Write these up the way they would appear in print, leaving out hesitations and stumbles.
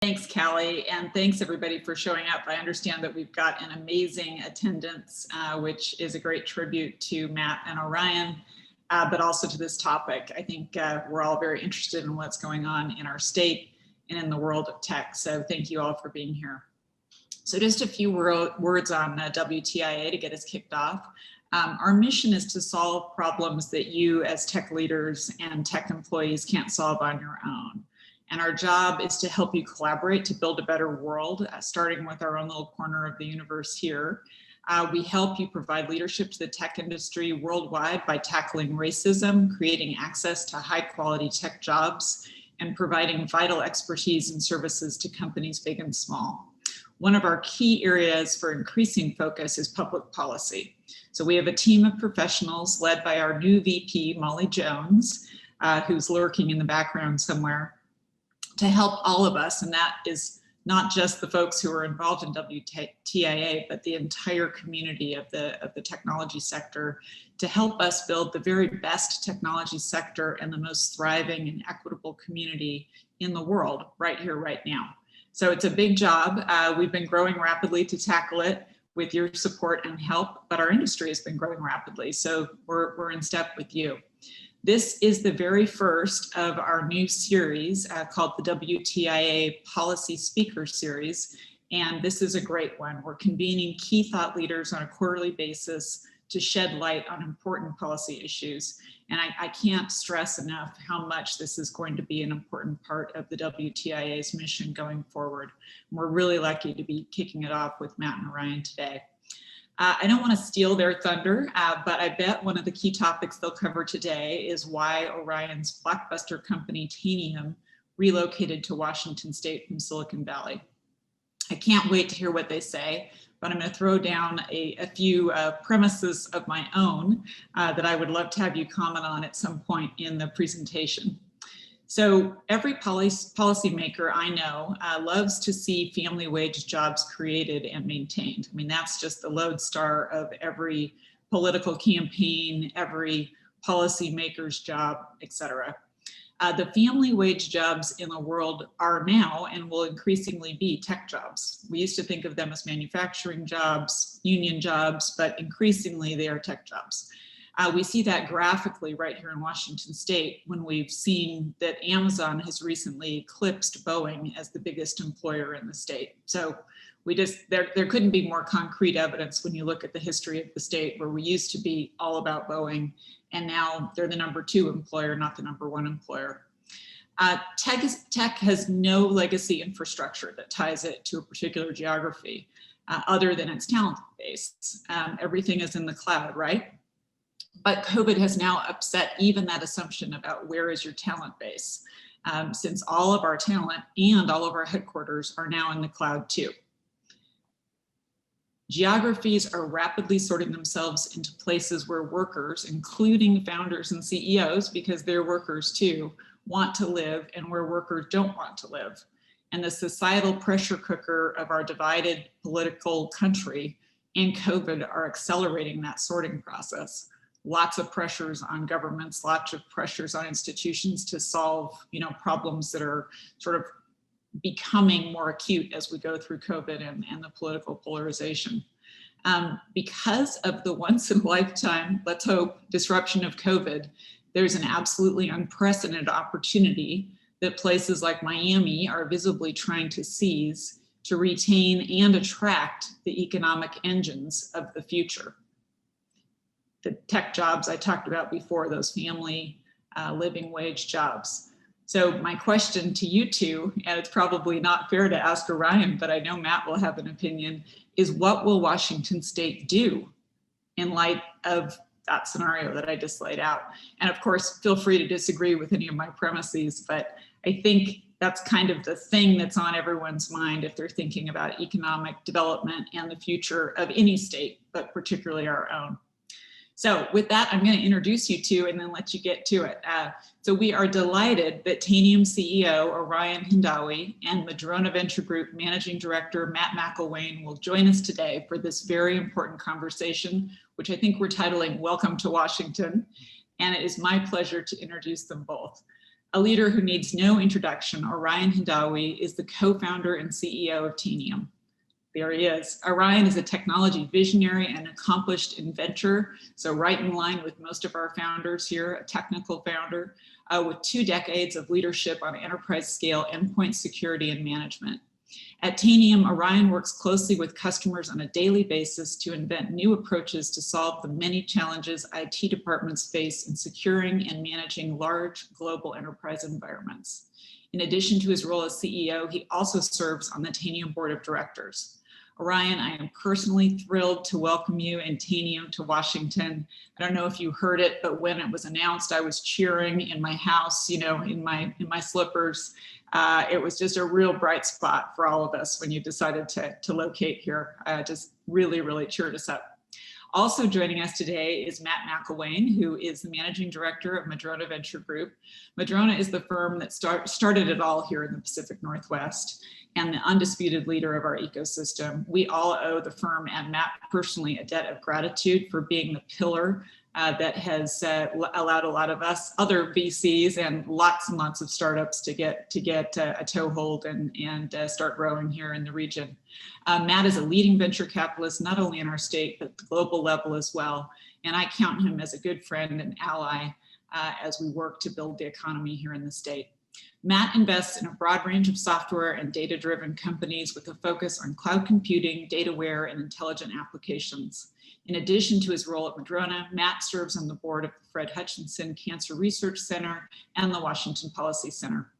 Thanks, Callie, and thanks everybody for showing up. I understand that we've got an amazing attendance, which is a great tribute to Matt and Orion, but also to this topic. I think we're all very interested in what's going on in our state and in the world of tech. So thank you all for being here. So just a few words on WTIA to get us kicked off. Our mission is to solve problems that you as tech leaders and tech employees can't solve on your own. And our job is to help you collaborate to build a better world, starting with our own little corner of the universe here. We help you provide leadership to the tech industry worldwide by tackling racism, creating access to high quality tech jobs, and providing vital expertise and services to companies big and small. One of our key areas for increasing focus is public policy. So we have a team of professionals led by our new VP, Molly Jones, who's lurking in the background somewhere, to help all of us, and that is not just the folks who are involved in WTIA, but the entire community of the technology sector, to help us build the very best technology sector and the most thriving and equitable community in the world right here, right now. So it's a big job. We've been growing rapidly to tackle it with your support and help, but our industry has been growing rapidly, so we're in step with you. This is the very first of our new series called the WTIA Policy Speaker Series, and this is a great one. We're convening key thought leaders on a quarterly basis to shed light on important policy issues. And I can't stress enough how much this is going to be an important part of the WTIA's mission going forward. We're really lucky to be kicking it off with Matt and Orion today. I don't want to steal their thunder, but I bet one of the key topics they'll cover today is why Orion's blockbuster company, Tanium, relocated to Washington State from Silicon Valley. I can't wait to hear what they say, but I'm going to throw down a few premises of my own that I would love to have you comment on at some point in the presentation. So every policymaker I know loves to see family wage jobs created and maintained. I mean, that's just the lodestar of every political campaign, every policymaker's job, et cetera. The family wage jobs in the world are now and will increasingly be tech jobs. We used to think of them as manufacturing jobs, union jobs, but increasingly they are tech jobs. We see that graphically right here in Washington State when we've seen that Amazon has recently eclipsed Boeing as the biggest employer in the state. So there couldn't be more concrete evidence when you look at the history of the state, where we used to be all about Boeing, and now they're the #2 employer, not the #1 employer. Tech has no legacy infrastructure that ties it to a particular geography other than its talent base. Everything is in the cloud, right? But COVID has now upset even that assumption about where is your talent base, since all of our talent and all of our headquarters are now in the cloud too. Geographies are rapidly sorting themselves into places where workers, including founders and CEOs, because they're workers too, want to live, and where workers don't want to live. And the societal pressure cooker of our divided political country and COVID are accelerating that sorting process. Lots of pressures on governments, lots of pressures on institutions to solve, problems that are sort of becoming more acute as we go through COVID and the political polarization. Because of the once in a lifetime, let's hope, disruption of COVID, there's an absolutely unprecedented opportunity that places like Miami are visibly trying to seize to retain and attract the economic engines of the future. The tech jobs I talked about before, those family living wage jobs. So my question to you two, and it's probably not fair to ask Orion, but I know Matt will have an opinion, is what will Washington State do in light of that scenario that I just laid out? And of course, feel free to disagree with any of my premises, but I think that's kind of the thing that's on everyone's mind if they're thinking about economic development and the future of any state, but particularly our own. So with that, I'm going to introduce you to and then let you get to it. So we are delighted that Tanium CEO Orion Hindawi and Madrona Venture Group Managing Director Matt McIlwain will join us today for this very important conversation, which I think we're titling Welcome to Washington. And it is my pleasure to introduce them both. A leader who needs no introduction, Orion Hindawi is the co-founder and CEO of Tanium. There he is. Orion is a technology visionary and accomplished inventor, so right in line with most of our founders here, a technical founder with 2 decades of leadership on enterprise scale endpoint security and management. At Tanium, Orion works closely with customers on a daily basis to invent new approaches to solve the many challenges IT departments face in securing and managing large global enterprise environments. In addition to his role as CEO, he also serves on the Tanium board of directors. Orion, I am personally thrilled to welcome you and Tanium to Washington. I don't know if you heard it, but when it was announced, I was cheering in my house, you know, in my slippers. It was just a real bright spot for all of us when you decided to locate here. Just really, really cheered us up. Also joining us today is Matt McIlwain, who is the managing director of Madrona Venture Group. Madrona is the firm that started it all here in the Pacific Northwest and the undisputed leader of our ecosystem. We all owe the firm and Matt personally a debt of gratitude for being the pillar that has allowed a lot of us, other VCs, and lots and lots of startups to get a toehold and start growing here in the region. Matt is a leading venture capitalist, not only in our state, but at the global level as well. And I count him as a good friend and ally as we work to build the economy here in the state. Matt invests in a broad range of software and data-driven companies with a focus on cloud computing, data-aware, and intelligent applications. In addition to his role at Madrona, Matt serves on the board of the Fred Hutchinson Cancer Research Center and the Washington Policy Center.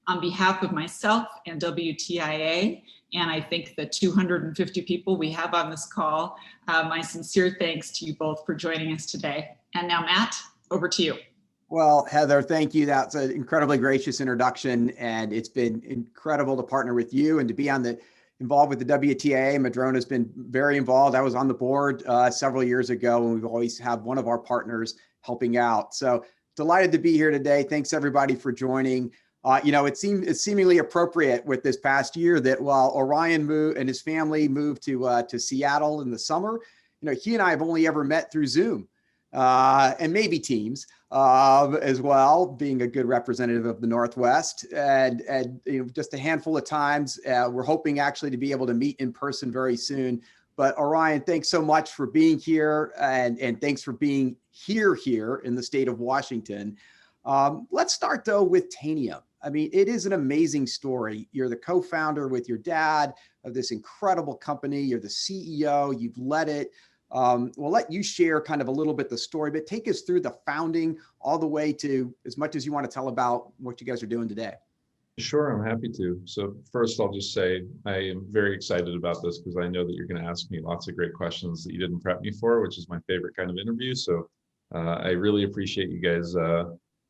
On behalf of myself and WTIA, and I think the 250 people we have on this call, my sincere thanks to you both for joining us today. And now, Matt, over to you. Well, Heather, thank you. That's an incredibly gracious introduction, and it's been incredible to partner with you and to be involved with the WTIA. Madrona's been very involved. I was on the board several years ago, and we've always had one of our partners helping out. So delighted to be here today. Thanks everybody for joining. You know, it's seemingly appropriate with this past year that while Orion moved and his family moved to Seattle in the summer, you know, he and I have only ever met through Zoom and maybe Teams as well, being a good representative of the Northwest, and you know, just a handful of times. We're hoping actually to be able to meet in person very soon. But Orion, thanks so much for being here, and thanks for being here in the state of Washington. Let's start though with Tanium. I mean, it is an amazing story. You're the co-founder with your dad of this incredible company. You're the CEO, you've led it. We'll let you share kind of a little bit the story, but take us through the founding all the way to as much as you want to tell about what you guys are doing today. Sure, I'm happy to. So first, I'll just say I am very excited about this because I know that you're going to ask me lots of great questions that you didn't prep me for, which is my favorite kind of interview. So I really appreciate you guys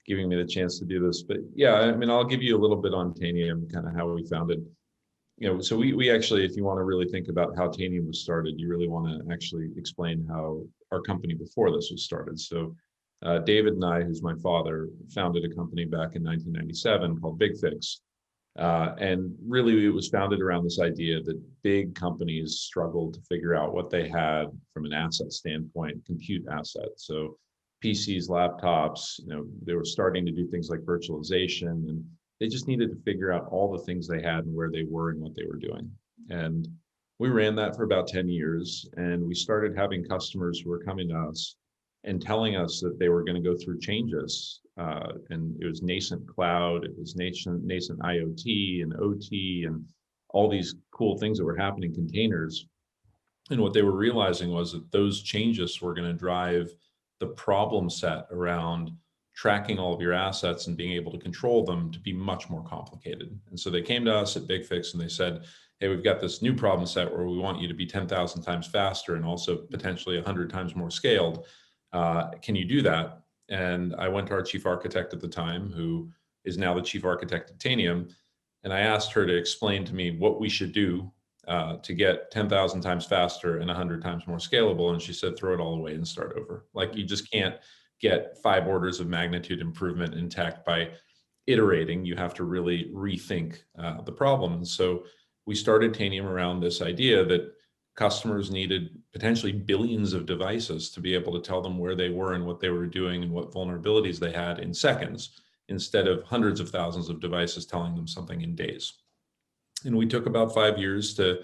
giving me the chance to do this. But yeah, I mean, I'll give you a little bit on Tanium, kind of how we founded. You know, so we actually, if you want to really think about how Tanium was started, you really want to actually explain how our company before this was started. So David and I, who's my father, founded a company back in 1997 called Big Fix. And really it was founded around this idea that big companies struggled to figure out what they had from an asset standpoint, compute assets. So PCs, laptops, you know, they were starting to do things like virtualization, and they just needed to figure out all the things they had and where they were and what they were doing. And we ran that for about 10 years, and we started having customers who were coming to us and telling us that they were going to go through changes. And it was nascent cloud, it was nascent IoT and OT, and all these cool things that were happening, containers. And what they were realizing was that those changes were going to drive the problem set around tracking all of your assets and being able to control them to be much more complicated. And so they came to us at Big Fix and they said, hey, we've got this new problem set where we want you to be 10,000 times faster and also potentially 100 times more scaled. Can you do that? And I went to our chief architect at the time, who is now the chief architect at Tanium, and I asked her to explain to me what we should do to get 10,000 times faster and 100 times more scalable. And she said, throw it all away and start over. Like, you just can't get 5 orders of magnitude improvement in tech by iterating. You have to really rethink the problem. And so we started Tanium around this idea that customers needed potentially billions of devices to be able to tell them where they were and what they were doing and what vulnerabilities they had in seconds. instead of hundreds of thousands of devices telling them something in days. And we took about 5 years to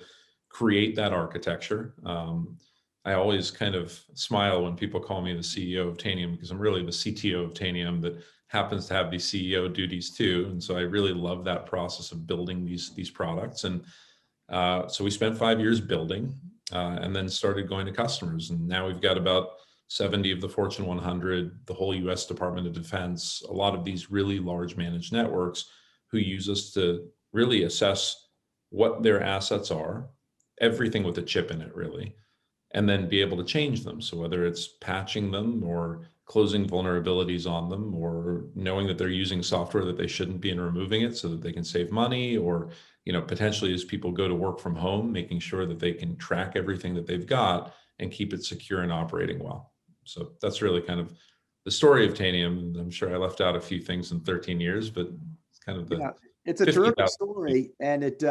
create that architecture. I always kind of smile when people call me the CEO of Tanium, because I'm really the CTO of Tanium that happens to have these CEO duties too. And so I really love that process of building these products. And so we spent 5 years building and then started going to customers. And now we've got about 70 of the Fortune 100, the whole US Department of Defense, a lot of these really large managed networks who use us to really assess what their assets are, everything with a chip in it really, and then be able to change them. So whether it's patching them or closing vulnerabilities on them, or knowing that they're using software that they shouldn't be and removing it so that they can save money, or potentially as people go to work from home, making sure that they can track everything that they've got and keep it secure and operating well. So that's really kind of the story of Tanium. And I'm sure I left out a few things in 13 years, but it's kind of the it's a terrific story. And it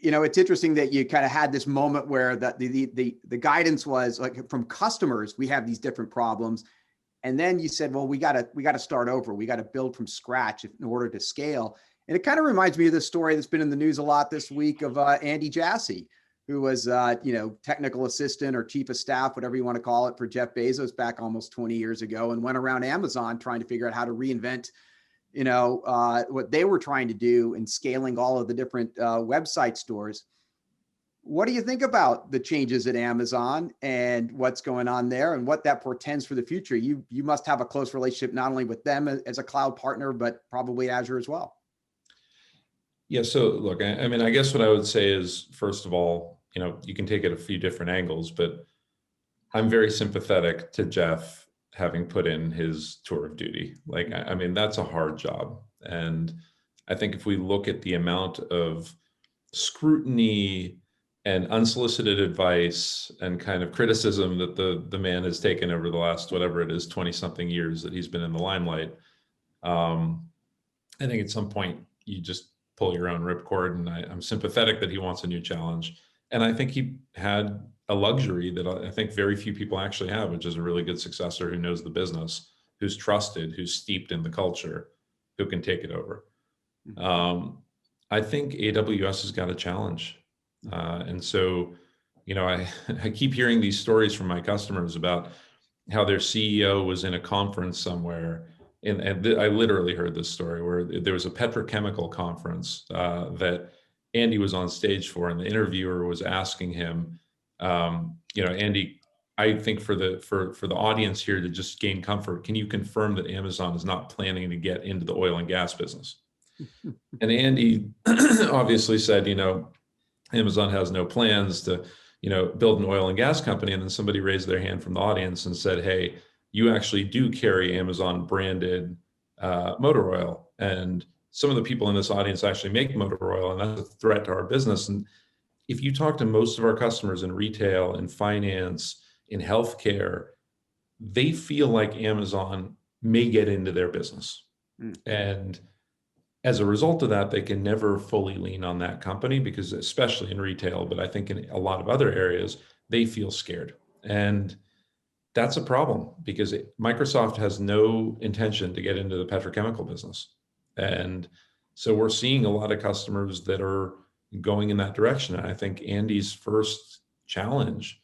it's interesting that you kind of had this moment where the guidance was like from customers, we have these different problems. And then you said, well, we got to start over. We got to build from scratch in order to scale. And it kind of reminds me of this story that's been in the news a lot this week of Andy Jassy, who was, technical assistant or chief of staff, whatever you want to call it, for Jeff Bezos back almost 20 years ago, and went around Amazon trying to figure out how to reinvent, what they were trying to do in scaling all of the different website stores. What do you think about the changes at Amazon and what's going on there and what that portends for the future? You must have a close relationship not only with them as a cloud partner, but probably Azure as well. Yeah. So look, I guess what I would say is, first of all, you can take it a few different angles, but I'm very sympathetic to Jeff having put in his tour of duty. That's a hard job. And I think if we look at the amount of scrutiny and unsolicited advice and kind of criticism that the man has taken over the last, whatever it is, 20 something years that he's been in the limelight, I think at some point you just pull your own ripcord. And I'm sympathetic that he wants a new challenge. And I think he had a luxury that I think very few people actually have, which is a really good successor who knows the business, who's trusted, who's steeped in the culture, who can take it over. I think AWS has got a challenge. And so, I keep hearing these stories from my customers about how their CEO was in a conference somewhere. And I literally heard this story where there was a petrochemical conference that Andy was on stage for, and the interviewer was asking him, Andy, I think for the audience here to just gain comfort, can you confirm that Amazon is not planning to get into the oil and gas business? And Andy obviously said, Amazon has no plans to, build an oil and gas company. And then somebody raised their hand from the audience and said, hey, you actually do carry Amazon branded motor oil. And some of the people in this audience actually make motor oil, and that's a threat to our business. And if you talk to most of our customers in retail, in finance, in healthcare, they feel like Amazon may get into their business. And as a result of that, they can never fully lean on that company, because especially in retail, but I think in a lot of other areas, they feel scared. And that's a problem, because Microsoft has no intention to get into the petrochemical business. And so we're seeing a lot of customers that are going in that direction. And I think Andy's first challenge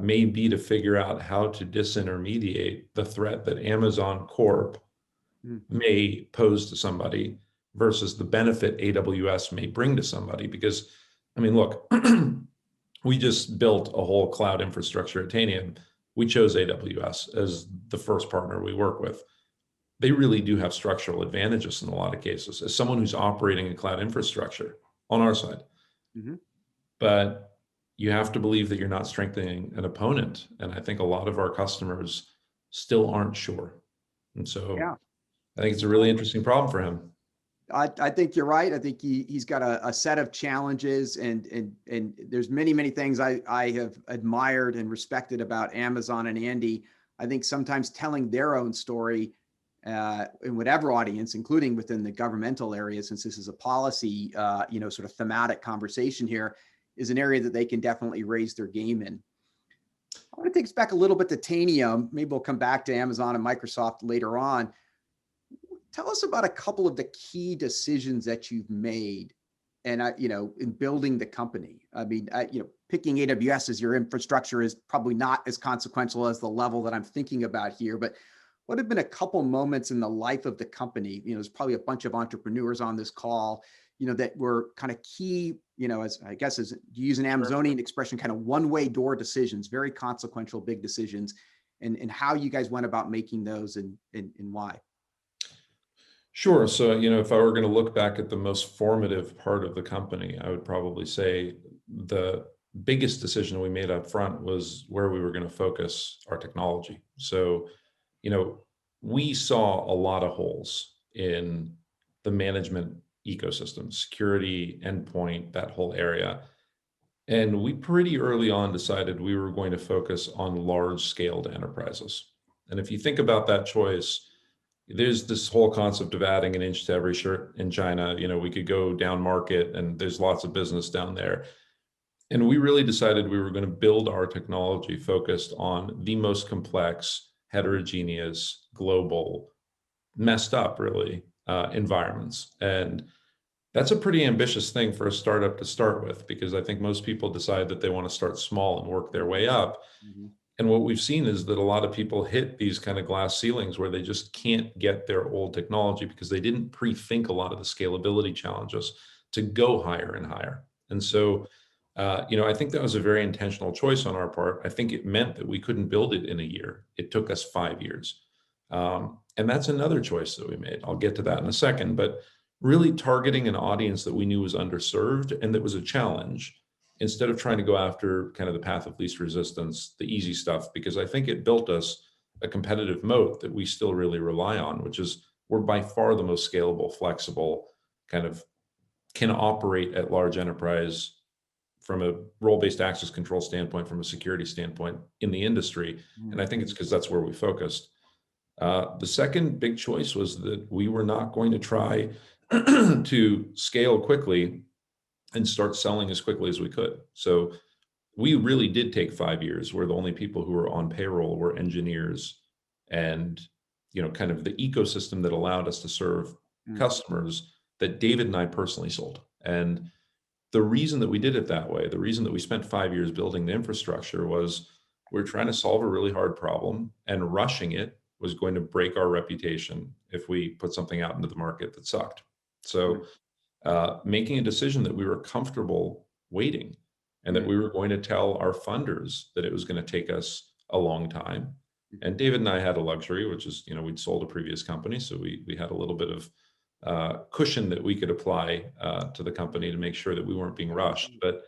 may be to figure out how to disintermediate the threat that Amazon Corp may pose to somebody versus the benefit AWS may bring to somebody. Because, look, we just built a whole cloud infrastructure at Tanium. We chose AWS as the first partner we work with. They really do have structural advantages in a lot of cases as someone who's operating a cloud infrastructure on our side. But you have to believe that you're not strengthening an opponent. And I think a lot of our customers still aren't sure. And so I think it's a really interesting problem for him. I think you're right. I think he's got a set of challenges, and there's many things I have admired and respected about Amazon and Andy. I think sometimes telling their own story in whatever audience, including within the governmental area, since this is a policy, sort of thematic conversation here, is an area that they can definitely raise their game in. I want to take us back a little bit to Tanium. Maybe we'll come back to Amazon and Microsoft later on. Tell us about a couple of the key decisions that you've made and, in building the company. I mean, picking AWS as your infrastructure is probably not as consequential as the level that I'm thinking about here, but what have been a couple moments in the life of the company? There's probably a bunch of entrepreneurs on this call, that were kind of key, as I guess, as you use an Amazonian expression, kind of one-way door decisions, very consequential, big decisions, and how you guys went about making those and why. Sure. So, if I were going to look back at the most formative part of the company, I would probably say the biggest decision we made up front was where we were going to focus our technology. So, we saw a lot of holes in the management ecosystem, security, endpoint, that whole area. And we pretty early on decided we were going to focus on large scaled enterprises. And if you think about that choice, there's this whole concept of adding an inch to every shirt in China. We could go down market and there's lots of business down there. And we really decided we were going to build our technology focused on the most complex, heterogeneous, global, messed up really environments. And that's a pretty ambitious thing for a startup to start with, because I think most people decide that they want to start small and work their way up. Mm-hmm. And what we've seen is that a lot of people hit these kind of glass ceilings where they just can't get their old technology because they didn't pre-think a lot of the scalability challenges to go higher and higher. And so, I think that was a very intentional choice on our part. I think it meant that we couldn't build it in a year. It took us 5 years. And that's another choice that we made. I'll get to that in a second, but really targeting an audience that we knew was underserved and that was a challenge, instead of trying to go after kind of the path of least resistance, the easy stuff, because I think it built us a competitive moat that we still really rely on, which is we're by far the most scalable, flexible, kind of can operate at large enterprise from a role-based access control standpoint, from a security standpoint in the industry. And I think it's because that's where we focused. The second big choice was that we were not going to try to scale quickly and start selling as quickly as we could. So we really did take 5 years where the only people who were on payroll were engineers and, kind of the ecosystem that allowed us to serve customers that David and I personally sold. And the reason that we did it that way, the reason that we spent 5 years building the infrastructure was we're trying to solve a really hard problem, and rushing it was going to break our reputation if we put something out into the market that sucked. So making a decision that we were comfortable waiting and that we were going to tell our funders that it was going to take us a long time. And David and I had a luxury, which is, we'd sold a previous company. So we had a little bit of cushion that we could apply to the company to make sure that we weren't being rushed, but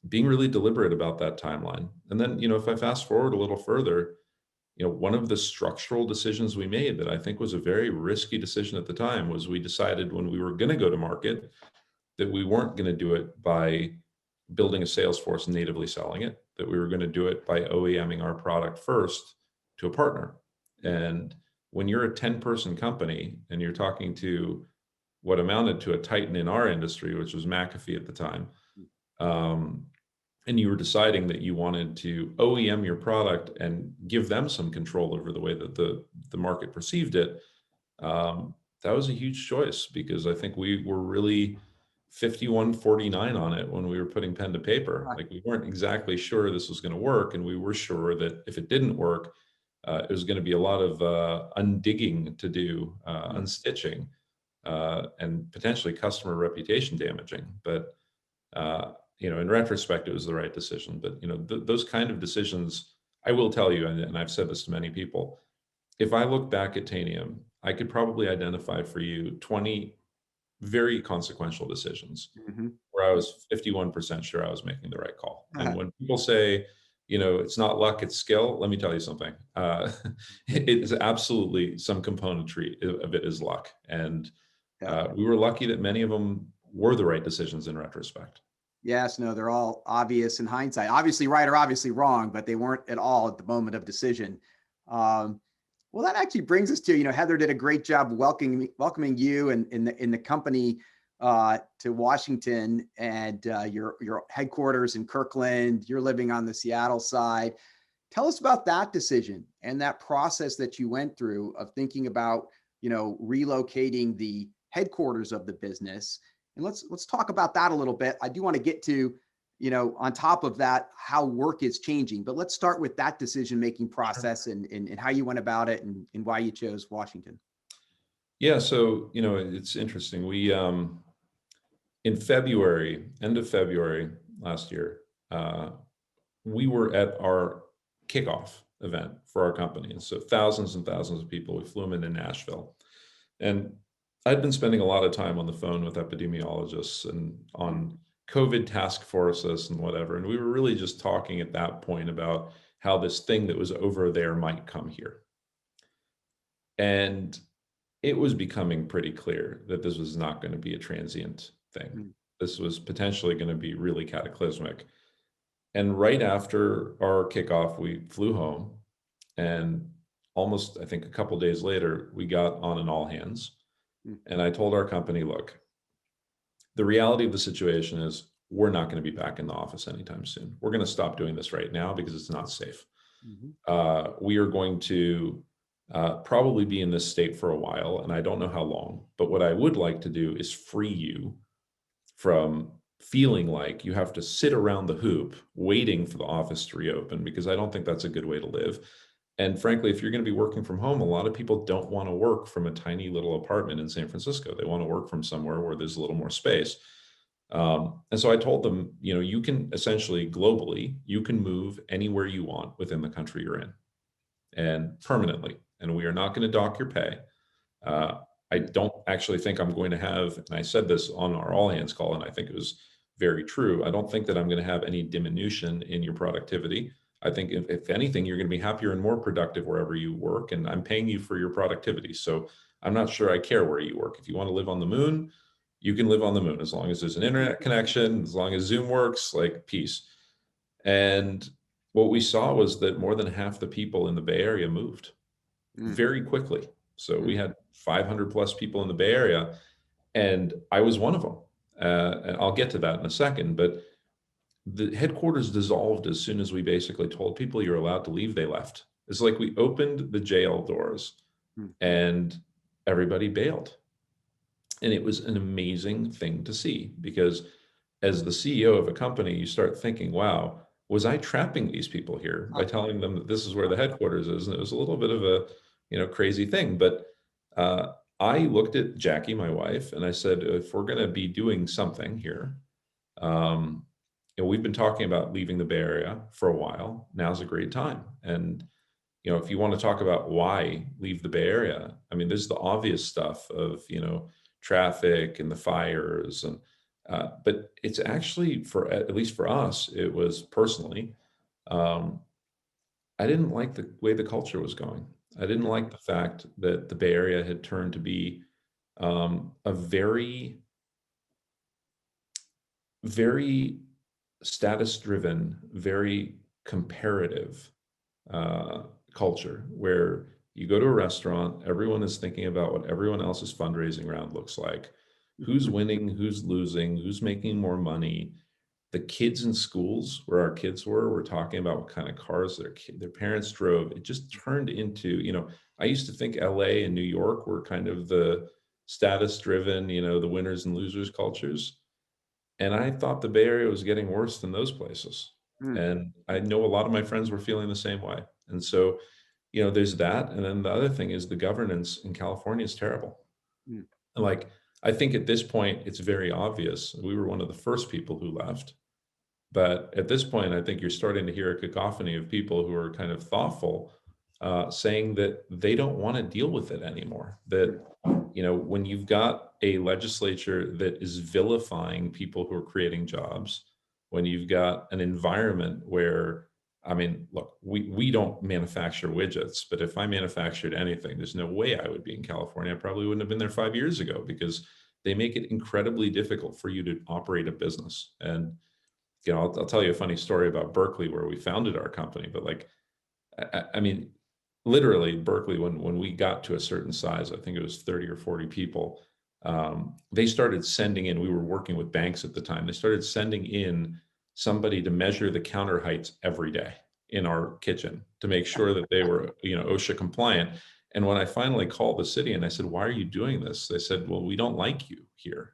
being really deliberate about that timeline. And then, if I fast forward a little further, one of the structural decisions we made that I think was a very risky decision at the time was we decided when we were going to go to market that we weren't going to do it by building a sales force and natively selling it, that we were going to do it by OEMing our product first to a partner. And when you're a 10-person company and you're talking to what amounted to a titan in our industry, which was McAfee at the time, and you were deciding that you wanted to OEM your product and give them some control over the way that the market perceived it, that was a huge choice, because I think we were really 51-49 on it when we were putting pen to paper. Like, we weren't exactly sure this was going to work, and we were sure that if it didn't work, it was going to be a lot of undigging to do, unstitching, and potentially customer reputation damaging. But in retrospect, it was the right decision. But those kind of decisions, I will tell you, and I've said this to many people, if I look back at Tanium, I could probably identify for you 20 very consequential decisions where I was 51% sure I was making the right call. And when people say, it's not luck, it's skill, let me tell you something. It is absolutely some componentry of it is luck. And we were lucky that many of them were the right decisions in retrospect. Yes, no, they're all obvious in hindsight. Obviously right or obviously wrong, but they weren't at all at the moment of decision. Well, that actually brings us to, Heather did a great job welcoming you and in the company to Washington, and your headquarters in Kirkland. You're living on the Seattle side. Tell us about that decision and that process that you went through of thinking about relocating the headquarters of the business. And let's talk about that a little bit. I do want to get to, on top of that, how work is changing, but let's start with that decision-making process and how you went about it and why you chose Washington. Yeah, so, it's interesting. We, in February, end of February last year, we were at our kickoff event for our company. And so thousands and thousands of people, we flew them into Nashville. And I'd been spending a lot of time on the phone with epidemiologists and on COVID task forces and whatever. And we were really just talking at that point about how this thing that was over there might come here. And it was becoming pretty clear that this was not going to be a transient thing. This was potentially going to be really cataclysmic. And right after our kickoff, we flew home, and almost, I think, a couple days later, we got on an all hands. And I told our company, look, the reality of the situation is we're not going to be back in the office anytime soon. We're going to stop doing this right now because it's not safe. We are going to probably be in this state for a while, and I don't know how long. But what I would like to do is free you from feeling like you have to sit around the hoop waiting for the office to reopen, because I don't think that's a good way to live. And frankly, if you're going to be working from home, a lot of people don't want to work from a tiny little apartment in San Francisco. They want to work from somewhere where there's a little more space. And so I told them, you can essentially globally, you can move anywhere you want within the country you're in, and permanently. And we are not going to dock your pay. I don't actually think I'm going to have, and I said this on our all hands call, and I think it was very true. I don't think that I'm going to have any diminution in your productivity. I think if anything, you're going to be happier and more productive wherever you work, and I'm paying you for your productivity. So I'm not sure I care where you work. If you want to live on the moon, you can live on the moon, as long as there's an internet connection, as long as Zoom works, like, peace. And what we saw was that more than half the people in the Bay Area moved very quickly. So we had 500 plus people in the Bay Area, and I was one of them. And I'll get to that in a second, but the headquarters dissolved as soon as we basically told people you're allowed to leave. They left. It's like we opened the jail doors and everybody bailed. And it was an amazing thing to see, because as the CEO of a company, you start thinking, wow, was I trapping these people here by telling them that this is where the headquarters is? And it was a little bit of a, crazy thing. But I looked at Jackie, my wife, and I said, if we're going to be doing something here, we've been talking about leaving the Bay Area for a while. Now's a great time. And, if you want to talk about why leave the Bay Area, I mean, there's the obvious stuff of, traffic and the fires. And, but it's actually, at least for us, it was personally, I didn't like the way the culture was going. I didn't like the fact that the Bay Area had turned to be a very, very status-driven, very comparative culture, where you go to a restaurant, everyone is thinking about what everyone else's fundraising round looks like, who's winning, who's losing, who's making more money. The kids in schools where our kids were talking about what kind of cars their parents drove. It just turned into, I used to think LA and New York were kind of the status-driven, the winners and losers cultures. And I thought the Bay Area was getting worse than those places. And I know a lot of my friends were feeling the same way. And so, there's that. And then the other thing is the governance in California is terrible. Like, I think at this point, it's very obvious. We were one of the first people who left. But at this point, I think you're starting to hear a cacophony of people who are kind of thoughtful, saying that they don't want to deal with it anymore. That, when you've got a legislature that is vilifying people who are creating jobs, when you've got an environment where, I mean, look, we don't manufacture widgets, but if I manufactured anything, there's no way I would be in California. I probably wouldn't have been there 5 years ago, because they make it incredibly difficult for you to operate a business. And I'll tell you a funny story about Berkeley, where we founded our company. But like, I mean, literally Berkeley, when we got to a certain size, I think it was 30 or 40 people, they started sending in, we were working with banks at the time, they started sending in somebody to measure the counter heights every day in our kitchen to make sure that they were, OSHA compliant. And when I finally called the city and I said, why are you doing this? They said, well, we don't like you here.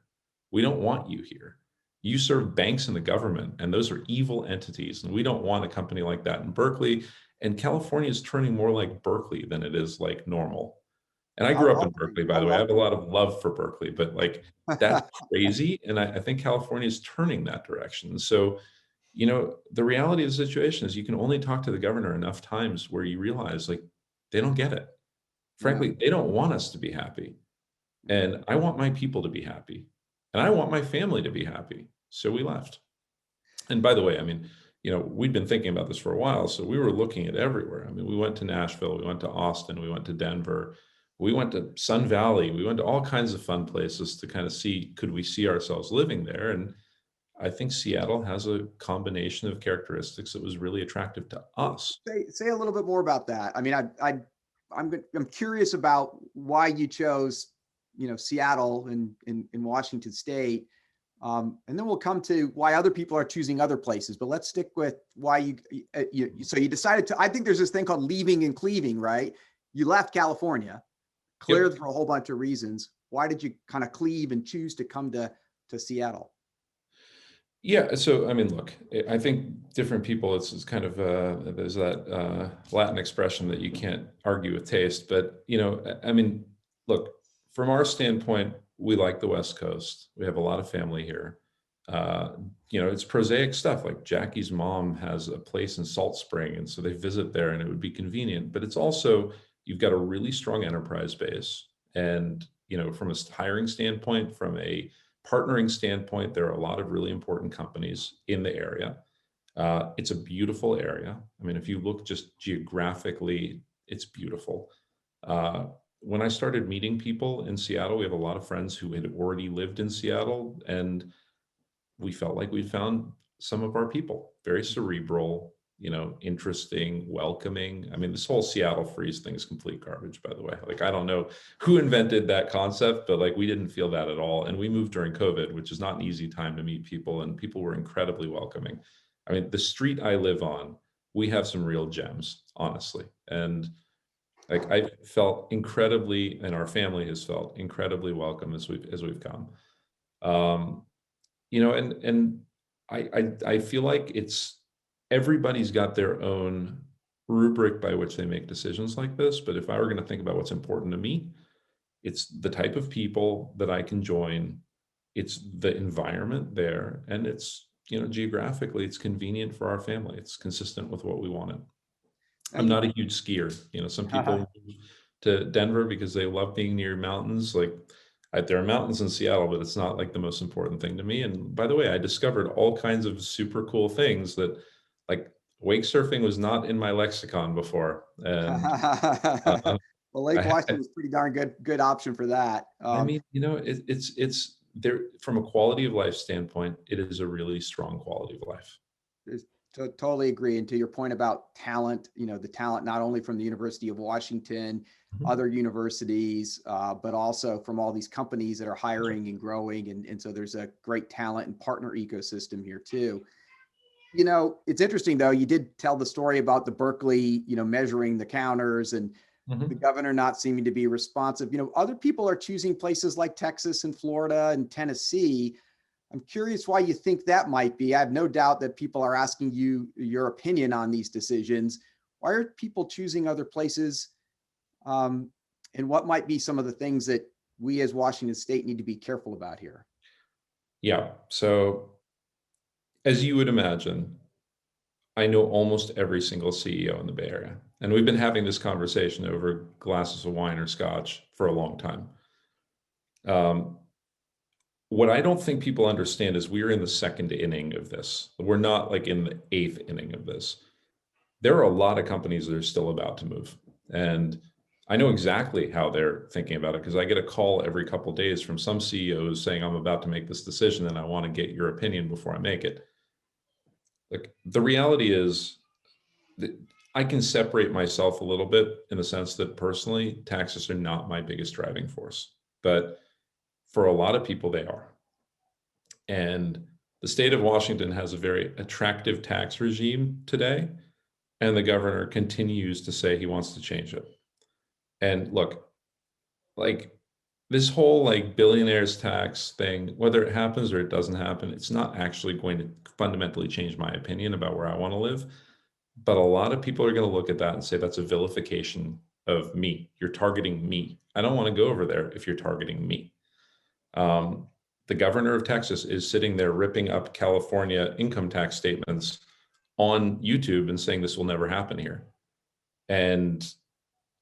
We don't want you here. You serve banks and the government, and those are evil entities. And we don't want a company like that in Berkeley. And California is turning more like Berkeley than it is like normal. And I How grew up in wealthy, Berkeley, by how the way. I have a wealthy. lot of love for Berkeley, but like that's crazy. And I think California is turning that direction. So, the reality of the situation is you can only talk to the governor enough times where you realize like they don't get it. Yeah. Frankly, they don't want us to be happy. And I want my people to be happy. And I want my family to be happy. So we left. And by the way, I mean, we'd been thinking about this for a while. So we were looking at everywhere. I mean, we went to Nashville, we went to Austin, we went to Denver, we went to Sun Valley, we went to all kinds of fun places to kind of see, could we see ourselves living there? And I think Seattle has a combination of characteristics that was really attractive to us. Say a little bit more about that. I mean, I'm curious about why you chose, Seattle in Washington State. And then we'll come to why other people are choosing other places, but let's stick with why so you decided to, I think there's this thing called leaving and cleaving, right? You left California, cleared for a whole bunch of reasons. Why did you kind of cleave and choose to come to Seattle? Yeah, so I mean, look, I think different people, it's kind of, there's that Latin expression that you can't argue with taste, but, I mean, look, from our standpoint, we like the West Coast. We have a lot of family here. It's prosaic stuff, like Jackie's mom has a place in Salt Spring, and so they visit there and it would be convenient, but it's also, you've got a really strong enterprise base. And, from a hiring standpoint, from a partnering standpoint, there are a lot of really important companies in the area. It's a beautiful area. I mean, if you look just geographically, it's beautiful. When I started meeting people in Seattle, we have a lot of friends who had already lived in Seattle, and we felt like we'd found some of our people. Very cerebral, interesting, welcoming. I mean, this whole Seattle freeze thing is complete garbage, by the way. Like, I don't know who invented that concept, but like, we didn't feel that at all. And we moved during COVID, which is not an easy time to meet people, and people were incredibly welcoming. I mean, the street I live on, we have some real gems, honestly. And like, I felt incredibly, and our family has felt incredibly welcome as we've come. And I feel like everybody's got their own rubric by which they make decisions like this. But if I were going to think about what's important to me, it's the type of people that I can join. It's the environment there. And it's, geographically, it's convenient for our family. It's consistent with what we wanted. I'm not a huge skier. Some people move to Denver because they love being near mountains. Like, there are mountains in Seattle, but it's not like the most important thing to me. And by the way, I discovered all kinds of super cool things that, like, wake surfing was not in my lexicon before. And well, Lake Washington was pretty darn good option for that. I mean, it's there from a quality of life standpoint. It is a really strong quality of life. Totally agree. And to your point about talent, the talent not only from the University of Washington, other universities, but also from all these companies that are hiring and growing. And so there's a great talent and partner ecosystem here too. It's interesting though, you did tell the story about the Berkeley, measuring the counters and the governor not seeming to be responsive. Other people are choosing places like Texas and Florida and Tennessee. I'm curious why you think that might be. I have no doubt that people are asking you your opinion on these decisions. Why are people choosing other places? And what might be some of the things that we as Washington State need to be careful about here? Yeah. So as you would imagine, I know almost every single CEO in the Bay Area. And we've been having this conversation over glasses of wine or scotch for a long time. What I don't think people understand is we're in the second inning of this. We're not like in the eighth inning of this. There are a lot of companies that are still about to move. And I know exactly how they're thinking about it because I get a call every couple of days from some CEOs saying, I'm about to make this decision and I want to get your opinion before I make it. Like, the reality is that I can separate myself a little bit in the sense that personally, taxes are not my biggest driving force. But for a lot of people, they are. And the state of Washington has a very attractive tax regime today, and the governor continues to say he wants to change it. And look, like this whole like billionaires tax thing, whether it happens or it doesn't happen, it's not actually going to fundamentally change my opinion about where I want to live. But a lot of people are going to look at that and say that's a vilification of me. You're targeting me. I don't want to go over there if you're targeting me. Um, the governor of Texas is sitting there ripping up California income tax statements on YouTube and saying this will never happen here. And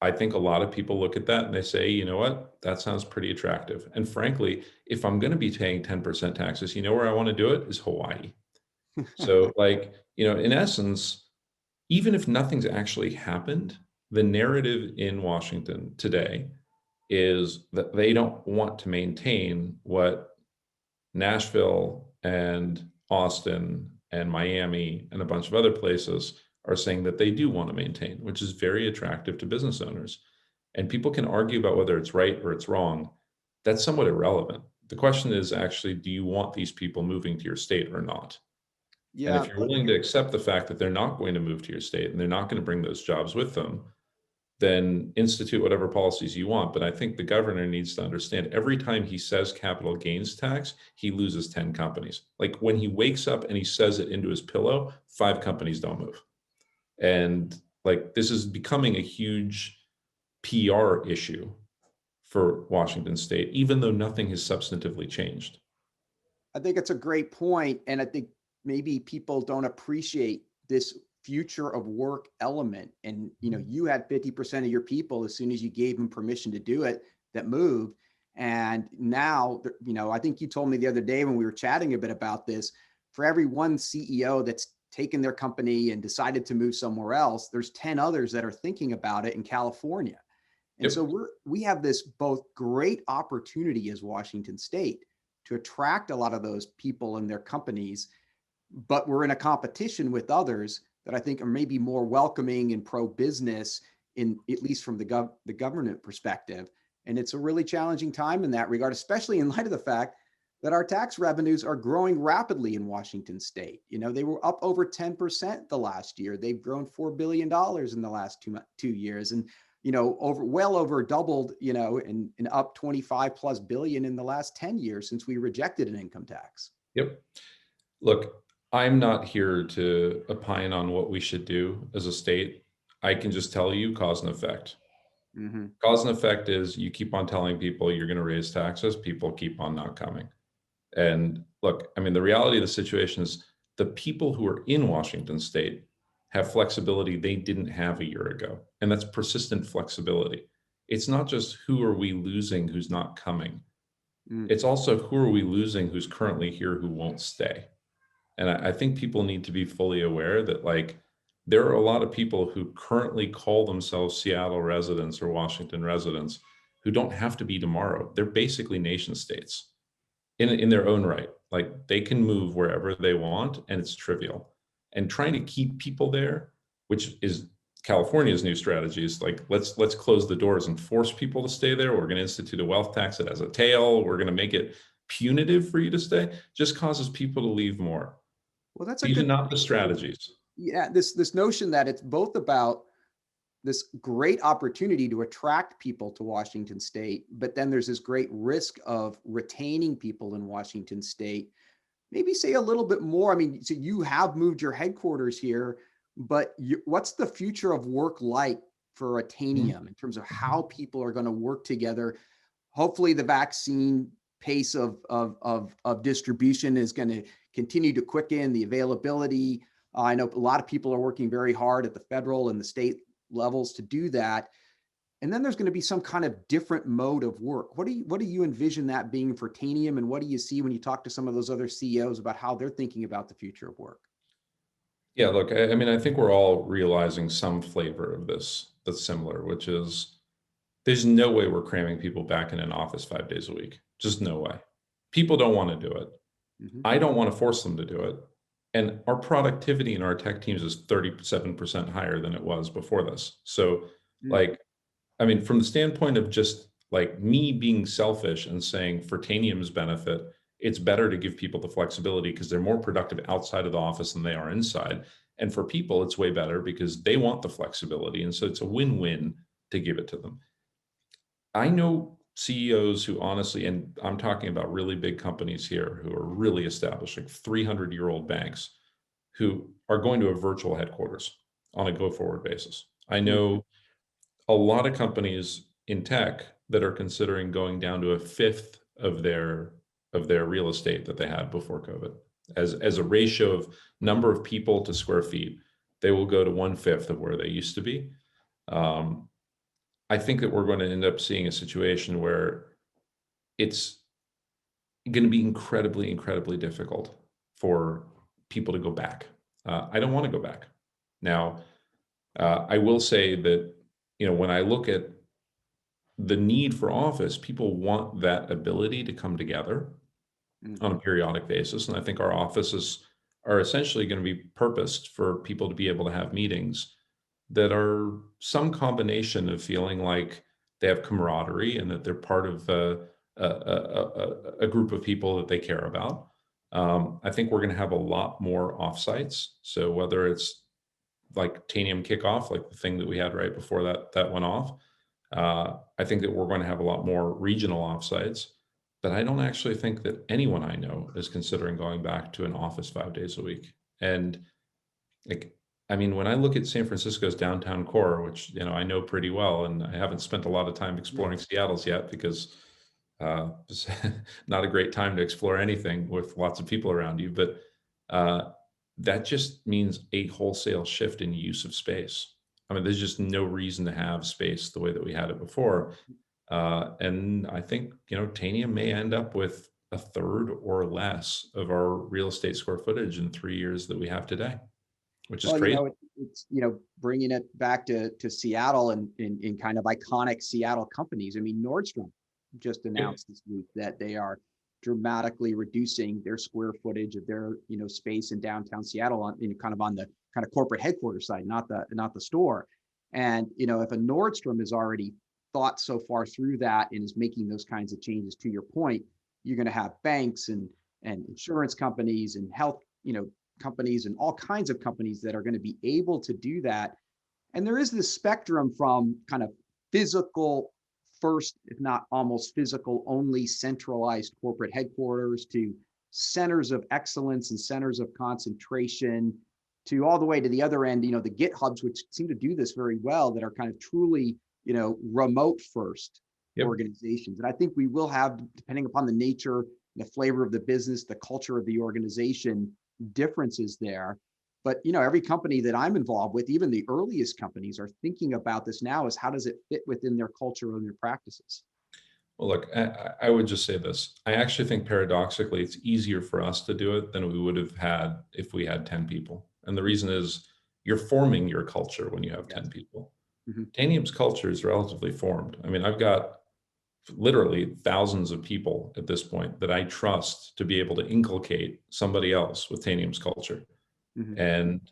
I think a lot of people look at that and they say, you know what, that sounds pretty attractive. And frankly, if I'm going to be paying 10% taxes, you know where I want to do it is Hawaii. So like, in essence, even if nothing's actually happened, the narrative in Washington today is that they don't want to maintain what Nashville and Austin and Miami and a bunch of other places are saying that they do want to maintain, which is very attractive to business owners. And people can argue about whether it's right or it's wrong. That's somewhat irrelevant. The question is actually, do you want these people moving to your state or not? And Yeah. if you're willing to accept the fact that they're not going to move to your state and they're not going to bring those jobs with them, then institute whatever policies you want. But I think the governor needs to understand every time he says capital gains tax, he loses 10 companies. Like when he wakes up and he says it into his pillow, 5 companies don't move. And like this is becoming a huge PR issue for Washington State, even though nothing has substantively changed. I think it's a great point, and I think maybe people don't appreciate this future of work element. And you had 50% of your people, as soon as you gave them permission to do it, that moved. And now, I think you told me the other day when we were chatting a bit about this, for every one CEO that's taken their company and decided to move somewhere else, there's 10 others that are thinking about it in California. And Yep. so we have this both great opportunity as Washington State to attract a lot of those people and their companies, but we're in a competition with others that I think are maybe more welcoming and pro-business, at least from the government perspective. And it's a really challenging time in that regard, especially in light of the fact that our tax revenues are growing rapidly in Washington State. They were up over 10% the last year. They've grown $4 billion in the last 2 years. And well over doubled, and up 25 plus billion in the last 10 years since we rejected an income tax. Yep. Look, I'm not here to opine on what we should do as a state. I can just tell you cause and effect. Mm-hmm. Cause and effect is you keep on telling people you're going to raise taxes, people keep on not coming. And look, I mean, the reality of the situation is the people who are in Washington State have flexibility they didn't have a year ago. And that's persistent flexibility. It's not just who are we losing who's not coming. It's also who are we losing who's currently here who won't stay. And I think people need to be fully aware that like there are a lot of people who currently call themselves Seattle residents or Washington residents who don't have to be tomorrow. They're basically nation states in their own right. Like they can move wherever they want and it's trivial. And trying to keep people there, which is California's new strategy, is like let's close the doors and force people to stay there. We're going to institute a wealth tax that has a tail. We're going to make it punitive for you to stay. Just causes people to leave more. Well, that's These are not the strategies. Yeah, this notion that it's both about this great opportunity to attract people to Washington State, but then there's this great risk of retaining people in Washington State. Maybe say a little bit more. I mean, so you have moved your headquarters here, but what's the future of work like for Tanium in terms of how people are going to work together? Hopefully the vaccine pace of distribution is going to continue to quicken the availability. I know a lot of people are working very hard at the federal and the state levels to do that. And then there's going to be some kind of different mode of work. What do you envision that being for Tanium? And what do you see when you talk to some of those other CEOs about how they're thinking about the future of work? Yeah, look, I mean, I think we're all realizing some flavor of this that's similar, which is there's no way we're cramming people back in an office 5 days a week. Just no way. People don't want to do it. I don't want to force them to do it. And our productivity in our tech teams is 37% higher than it was before this. So like, I mean, from the standpoint of just like me being selfish and saying for Tanium's benefit, it's better to give people the flexibility because they're more productive outside of the office than they are inside. And for people, it's way better because they want the flexibility. And so it's a win-win to give it to them. I know CEOs who honestly, and I'm talking about really big companies here who are really established, like 300-year-old banks, who are going to a virtual headquarters on a go-forward basis. I Mm. know a lot of companies in tech that are considering going down to a fifth of their real estate that they had before COVID. As a ratio of number of people to square feet, they will go to 1/5 of where they used to be. Um, I think that we're going to end up seeing a situation where it's going to be incredibly, incredibly difficult for people to go back. I don't want to go back. Now, I will say that, when I look at the need for office, people want that ability to come together Mm. on a periodic basis. And I think our offices are essentially going to be purposed for people to be able to have meetings that are some combination of feeling like they have camaraderie and that they're part of a group of people that they care about. I think we're going to have a lot more offsites. So whether it's like Tanium kickoff, like the thing that we had right before that went off, I think that we're going to have a lot more regional offsites. But I don't actually think that anyone I know is considering going back to an office 5 days a week. And like, I mean, when I look at San Francisco's downtown core, which, I know pretty well, and I haven't spent a lot of time exploring Seattle's yet because it's not a great time to explore anything with lots of people around you. But that just means a wholesale shift in use of space. I mean, there's just no reason to have space the way that we had it before. And I think, Tanium may end up with a third or less of our real estate square footage in 3 years that we have today, which is Well, crazy. it's, bringing it back to Seattle and in kind of iconic Seattle companies. I mean, Nordstrom just announced this week that they are dramatically reducing their square footage of their, space in downtown Seattle on, kind of on the kind of corporate headquarters side, not the store. And, if a Nordstrom is already thought so far through that and is making those kinds of changes, to your point, you're going to have banks and insurance companies and health, companies and all kinds of companies that are going to be able to do that. And there is this spectrum from kind of physical first, if not almost physical only centralized corporate headquarters, to centers of excellence and centers of concentration, to all the way to the other end, the GitHubs, which seem to do this very well, that are kind of truly, remote first organizations. And I think we will have, depending upon the nature, the flavor of the business, the culture of the organization, differences there. But every company that I'm involved with, even the earliest companies, are thinking about this now as how does it fit within their culture and their practices. Well, look, I would just say this. I actually think paradoxically, it's easier for us to do it than we would have had if we had 10 people. And the reason is you're forming your culture when you have 10 people. Mm-hmm. Tanium's culture is relatively formed. I mean, I've got literally thousands of people at this point that I trust to be able to inculcate somebody else with Tanium's culture. Mm-hmm. And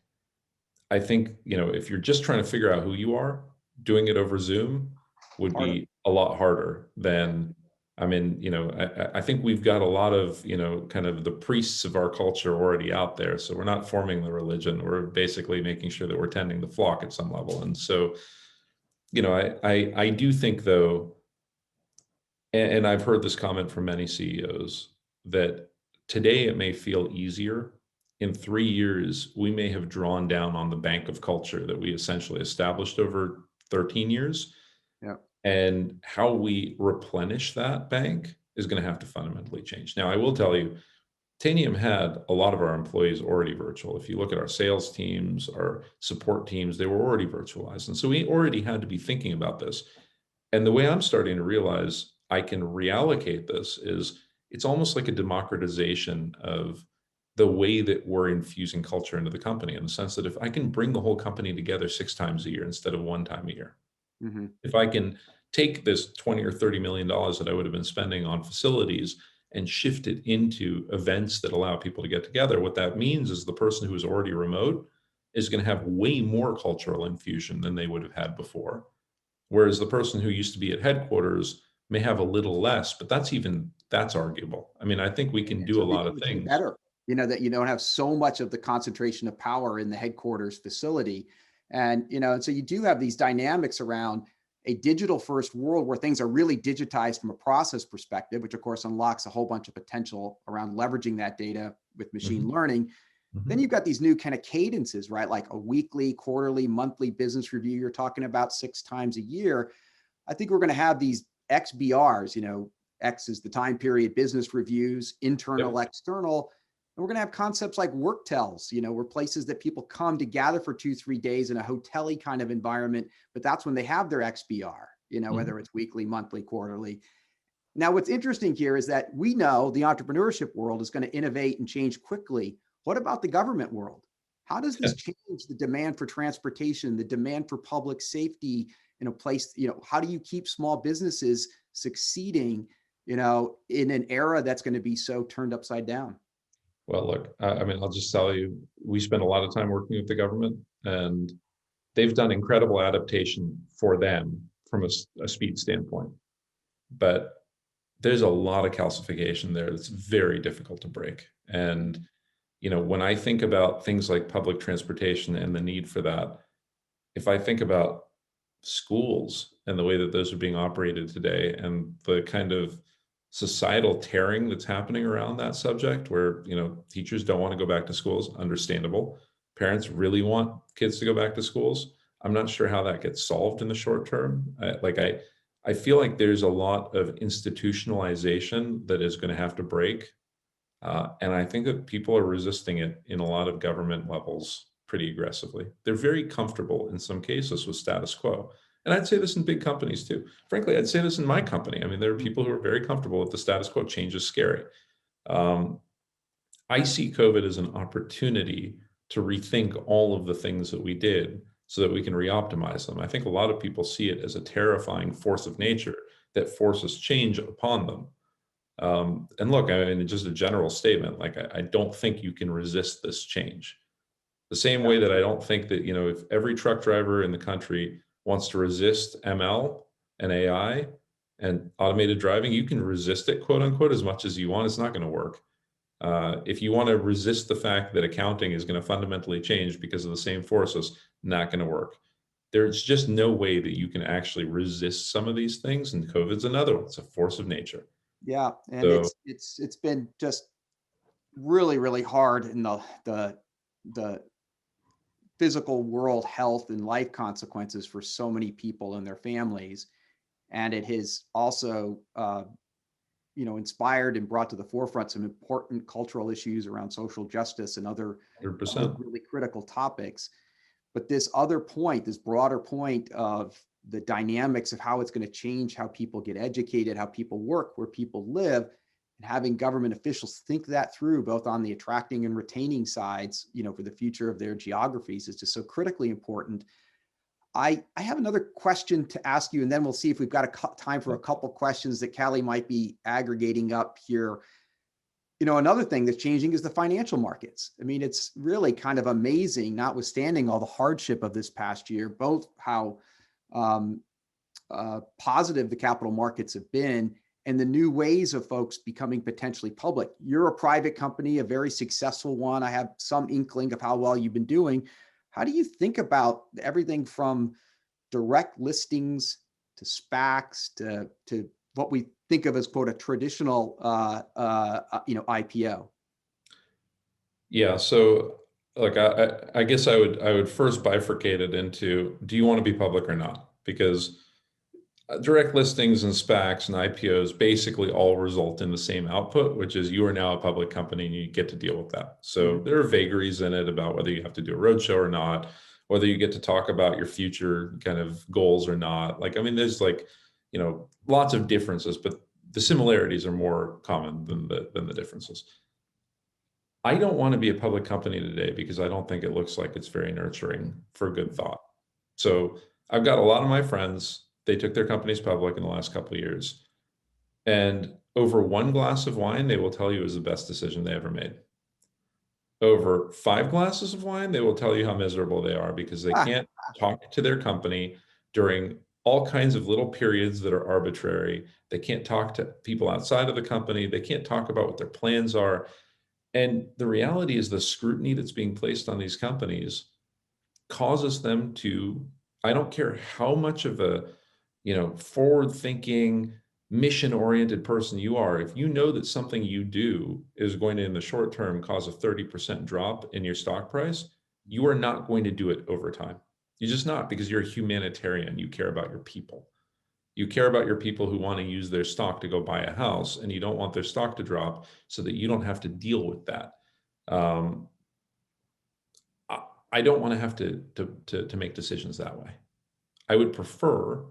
I think, if you're just trying to figure out who you are, doing it over Zoom would be a lot harder than, I think we've got a lot of, kind of the priests of our culture already out there. So we're not forming the religion. We're basically making sure that we're tending the flock at some level. And so, I do think though, and I've heard this comment from many CEOs, that today it may feel easier. In 3 years, we may have drawn down on the bank of culture that we essentially established over 13 years. Yeah. And how we replenish that bank is going to have to fundamentally change. Now, I will tell you, Tanium had a lot of our employees already virtual. If you look at our sales teams, our support teams, they were already virtualized. And so we already had to be thinking about this. And the way I'm starting to realize I can reallocate this is it's almost like a democratization of the way that we're infusing culture into the company, in the sense that if I can bring the whole company together 6 times a year instead of 1 time a year, Mm-hmm. if I can take this 20 or $30 million that I would have been spending on facilities and shift it into events that allow people to get together, what that means is the person who is already remote is going to have way more cultural infusion than they would have had before. Whereas the person who used to be at headquarters may have a little less, but that's arguable. I mean, I think we can do a lot of things better, that you don't have so much of the concentration of power in the headquarters facility. And, and so you do have these dynamics around a digital first world where things are really digitized from a process perspective, which of course unlocks a whole bunch of potential around leveraging that data with machine learning. Then you've got these new kind of cadences, right? Like a weekly, quarterly, monthly business review you're talking about 6 times a year. I think we're going to have these XBRs, X is the time period business reviews, internal, external. And we're going to have concepts like work tells, where places that people come to gather for 2-3 days in a hotel-y kind of environment, but that's when they have their XBR, whether it's weekly, monthly, quarterly. Now, what's interesting here is that we know the entrepreneurship world is going to innovate and change quickly. What about the government world? How does this change the demand for transportation, the demand for public safety in a place, how do you keep small businesses succeeding, in an era that's going to be so turned upside down? Well, look, I mean, I'll just tell you, we spend a lot of time working with the government, and they've done incredible adaptation for them from a speed standpoint. But there's a lot of calcification there that's very difficult to break. And, when I think about things like public transportation and the need for that, if I think about schools and the way that those are being operated today and the kind of societal tearing that's happening around that subject where, teachers don't want to go back to schools, understandable. Parents really want kids to go back to schools. I'm not sure how that gets solved in the short term. I feel like there's a lot of institutionalization that is going to have to break. And I think that people are resisting it in a lot of government levels pretty aggressively. They're very comfortable in some cases with status quo. And I'd say this in big companies too. Frankly, I'd say this in my company. I mean, there are people who are very comfortable with the status quo. Change is scary. I see COVID as an opportunity to rethink all of the things that we did so that we can re-optimize them. I think a lot of people see it as a terrifying force of nature that forces change upon them. And look, I mean, just a general statement, like I don't think you can resist this change. The same way that I don't think that, if every truck driver in the country wants to resist ML and AI and automated driving, you can resist it, quote unquote, as much as you want. It's not going to work. If you want to resist the fact that accounting is going to fundamentally change because of the same forces, not going to work. There's just no way that you can actually resist some of these things. And COVID's another one. It's a force of nature. Yeah. And So, it's been just really, really hard in the physical world health and life consequences for so many people and their families. And it has also, inspired and brought to the forefront some important cultural issues around social justice and other 100%. really critical topics. But this other point, this broader point of the dynamics of how it's going to change how people get educated, how people work, where people live, and having government officials think that through both on the attracting and retaining sides, for the future of their geographies is just so critically important. I have another question to ask you, and then we'll see if we've got time for a couple questions that Callie might be aggregating up here. Another thing that's changing is the financial markets. I mean, it's really kind of amazing, notwithstanding all the hardship of this past year, both how positive the capital markets have been and the new ways of folks becoming potentially public. You're a private company, a very successful one. I have some inkling of how well you've been doing. How do you think about everything from direct listings to SPACs to what we think of as, quote, a traditional, IPO? Yeah. So look, I guess I would first bifurcate it into, do you want to be public or not? Because direct listings and SPACs and IPOs basically all result in the same output, which is you are now a public company and you get to deal with that. So there are vagaries in it about whether you have to do a roadshow or not, whether you get to talk about your future kind of goals or not. There's lots of differences, but the similarities are more common than the differences. I don't want to be a public company today because I don't think it looks like it's very nurturing for good thought. So I've got a lot of my friends, they took their companies public in the last couple of years. And over one glass of wine, they will tell you it was the best decision they ever made. Over 5 glasses of wine, they will tell you how miserable they are because they can't talk to their company during all kinds of little periods that are arbitrary. They can't talk to people outside of the company. They can't talk about what their plans are. And the reality is the scrutiny that's being placed on these companies causes them to, I don't care how much of a forward-thinking, mission-oriented person you are, if you know that something you do is going to, in the short term, cause a 30% drop in your stock price, you are not going to do it over time. You're just not, because you're a humanitarian. You care about your people. You care about your people who want to use their stock to go buy a house, and you don't want their stock to drop so that you don't have to deal with that. I don't want to have to make decisions that way. I would prefer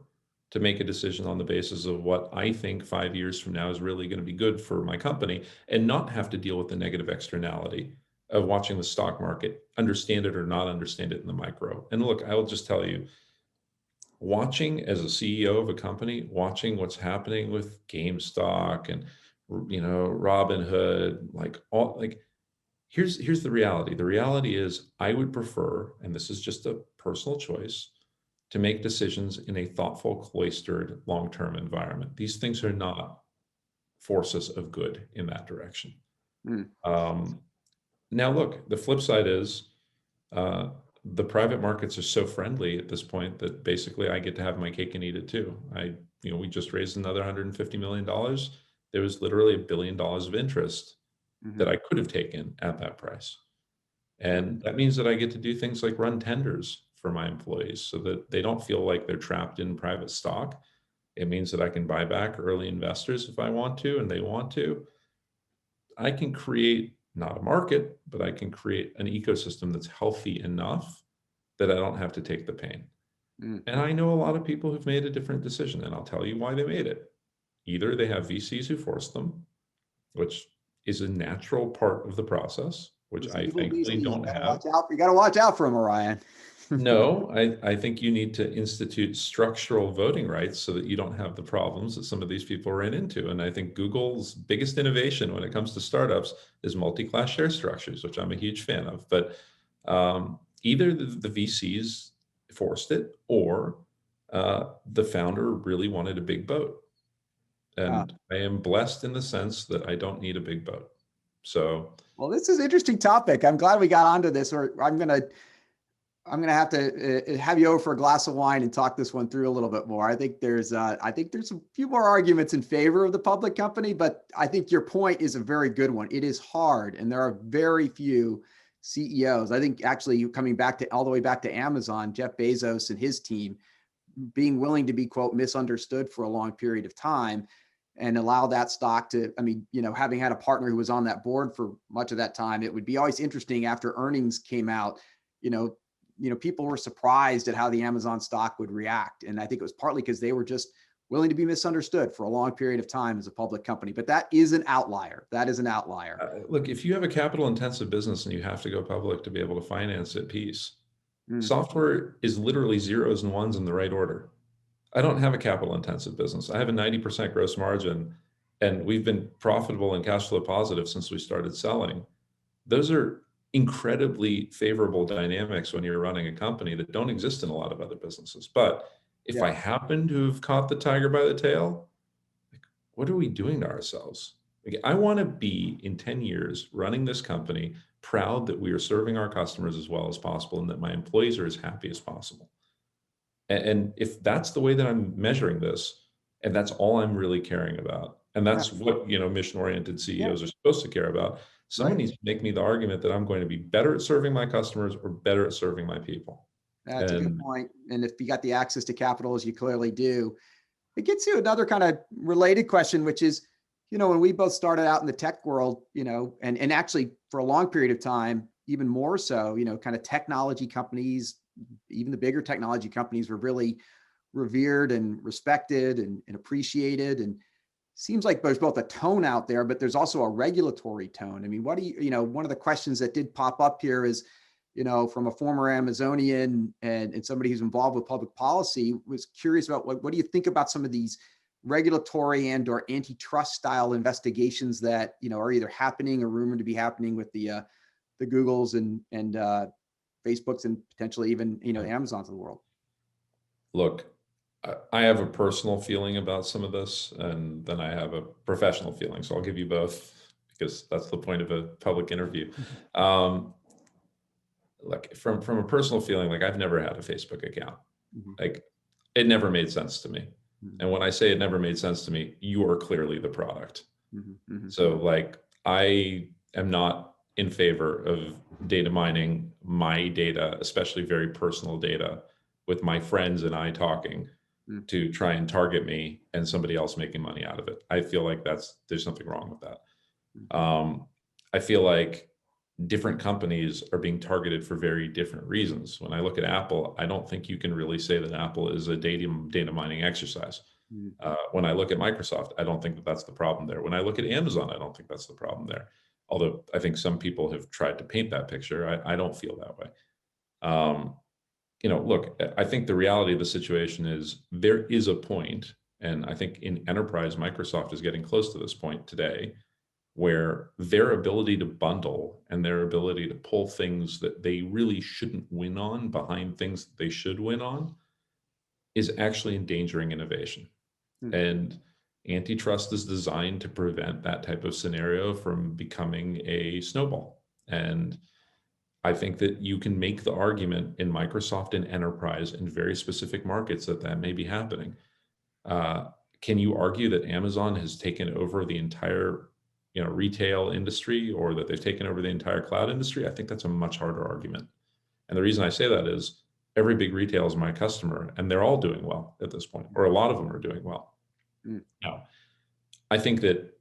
to make a decision on the basis of what I think 5 years from now is really going to be good for my company, and not have to deal with the negative externality of watching the stock market, understand it or not understand it in the micro. And look, I will just tell you, watching as a CEO of a company, watching what's happening with GameStop and Robinhood, here's the reality. The reality is, I would prefer, and this is just a personal choice, to make decisions in a thoughtful, cloistered, long-term environment. These things are not forces of good in that direction. Now, look, the flip side is the private markets are so friendly at this point that basically I get to have my cake and eat it too. We just raised another $150 million. There was literally $1 billion of interest that I could have taken at that price. And that means that I get to do things like run tenders for my employees so that they don't feel like they're trapped in private stock. It means that I can buy back early investors if I want to, and they want to. I can create not a market, but I can create an ecosystem that's healthy enough that I don't have to take the pain. And I know a lot of people who've made a different decision, and I'll tell you why they made it. Either they have VCs who forced them, which is a natural part of the process, which I thankfully don't have. You got to watch out for them, Orion. No, I think you need to institute structural voting rights so that you don't have the problems that some of these people ran into. And I think Google's biggest innovation when it comes to startups is multi-class share structures, which I'm a huge fan of. But either the VCs forced it, or the founder really wanted a big boat. And I am blessed in the sense that I don't need a big boat. So, well, this is an interesting topic. I'm glad we got onto this, or I'm gonna have to have you over for a glass of wine and talk this one through a little bit more. I think there's a few more arguments in favor of the public company, but I think your point is a very good one. It is hard, and there are very few CEOs. I think actually coming back to all the way back to Amazon, Jeff Bezos and his team being willing to be, quote, misunderstood for a long period of time and allow that stock to, having had a partner who was on that board for much of that time, it would be always interesting after earnings came out, people were surprised at how the Amazon stock would react. And I think it was partly because they were just willing to be misunderstood for a long period of time as a public company. But that is an outlier. Look, if you have a capital intensive business and you have to go public to be able to finance it, software is literally zeros and ones in the right order. I don't have a capital intensive business. I have a 90% gross margin, and we've been profitable and cash flow positive since we started selling. Those are incredibly favorable dynamics when you're running a company that don't exist in a lot of other businesses. But if I happen to have caught the tiger by the tail, what are we doing to ourselves? I want to be, in 10 years, running this company, proud that we are serving our customers as well as possible and that my employees are as happy as possible. And if that's the way that I'm measuring this, and that's all I'm really caring about, and that's what mission-oriented CEOs are supposed to care about, someone needs to make me the argument that I'm going to be better at serving my customers or better at serving my people. That's a good point. And if you got the access to capital, as you clearly do, it gets you another kind of related question, which is, when we both started out in the tech world, and actually for a long period of time, even more so, kind of technology companies, even the bigger technology companies were really revered and respected and appreciated. And seems like there's both a tone out there, but there's also a regulatory tone. I mean, what do one of the questions that did pop up here is, from a former Amazonian and somebody who's involved with public policy, was curious about what do you think about some of these regulatory and or antitrust style investigations that, are either happening or rumored to be happening with the Googles and Facebooks and potentially even, the Amazons of the world? Look, I have a personal feeling about some of this, and then I have a professional feeling. So I'll give you both because that's the point of a public interview. Look, from a personal feeling, I've never had a Facebook account. It never made sense to me. And when I say it never made sense to me, you are clearly the product. Mm-hmm. So like, I am not in favor of data mining my data, especially very personal data, with my friends and I talking to try and target me and somebody else making money out of it. I feel like there's something wrong with that. I feel like different companies are being targeted for very different reasons. When I look at Apple, I don't think you can really say that Apple is a data mining exercise. When I look at Microsoft, I don't think that that's the problem there. When I look at Amazon, I don't think that's the problem there. Although I think some people have tried to paint that picture, I don't feel that way. Look, I think the reality of the situation is there is a point, and I think in enterprise, Microsoft is getting close to this point today, where their ability to bundle and their ability to pull things that they really shouldn't win on behind things that they should win on is actually endangering innovation. And antitrust is designed to prevent that type of scenario from becoming a snowball. And I think that you can make the argument in Microsoft and enterprise in very specific markets that may be happening. Can you argue that Amazon has taken over the entire retail industry, or that they've taken over the entire cloud industry? I think that's a much harder argument. And the reason I say that is every big retailer is my customer, and they're all doing well at this point, or a lot of them are doing well. Now, I think that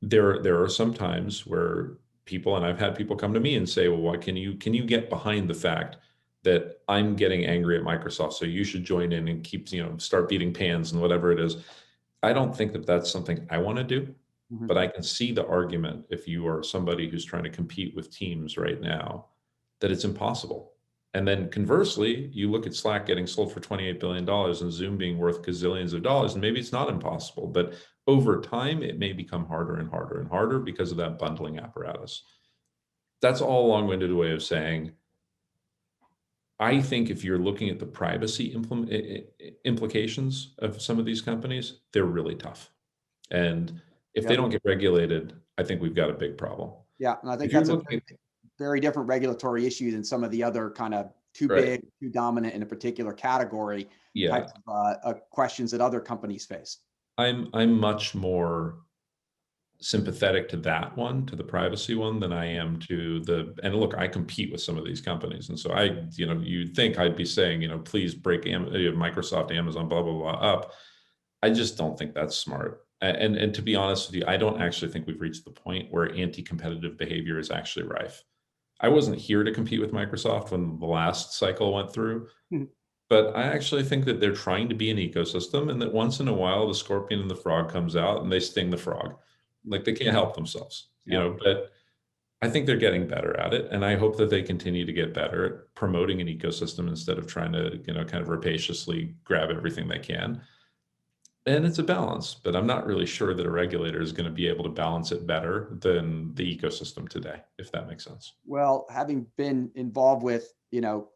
there are some times where people, and I've had people come to me and say, well, what can you get behind the fact that I'm getting angry at Microsoft, so you should join in and keep, start beating pans and whatever it is. I don't think that that's something I want to do. But I can see the argument, if you are somebody who's trying to compete with Teams right now, that it's impossible. And then conversely, you look at Slack getting sold for $28 billion and Zoom being worth gazillions of dollars, and maybe it's not impossible, but over time, it may become harder and harder and harder because of that bundling apparatus. That's all a long-winded way of saying, I think if you're looking at the privacy implications of some of these companies, they're really tough. And if they don't get regulated, I think we've got a big problem. Yeah, and I think that's a very different regulatory issue than some of the other kind of too big, too dominant in a particular category types of questions that other companies face. I'm much more sympathetic to that one, to the privacy one, than I am to and look, I compete with some of these companies. And so you'd think I'd be saying, please break Microsoft, Amazon, blah, blah, blah up. I just don't think that's smart. And to be honest with you, I don't actually think we've reached the point where anti-competitive behavior is actually rife. I wasn't here to compete with Microsoft when the last cycle went through, but I actually think that they're trying to be an ecosystem, and that once in a while the scorpion and the frog comes out and they sting the frog. Like, they can't help themselves, but I think they're getting better at it. And I hope that they continue to get better at promoting an ecosystem instead of trying to, kind of rapaciously grab everything they can. And it's a balance, but I'm not really sure that a regulator is going to be able to balance it better than the ecosystem today, if that makes sense. Well, having been involved with,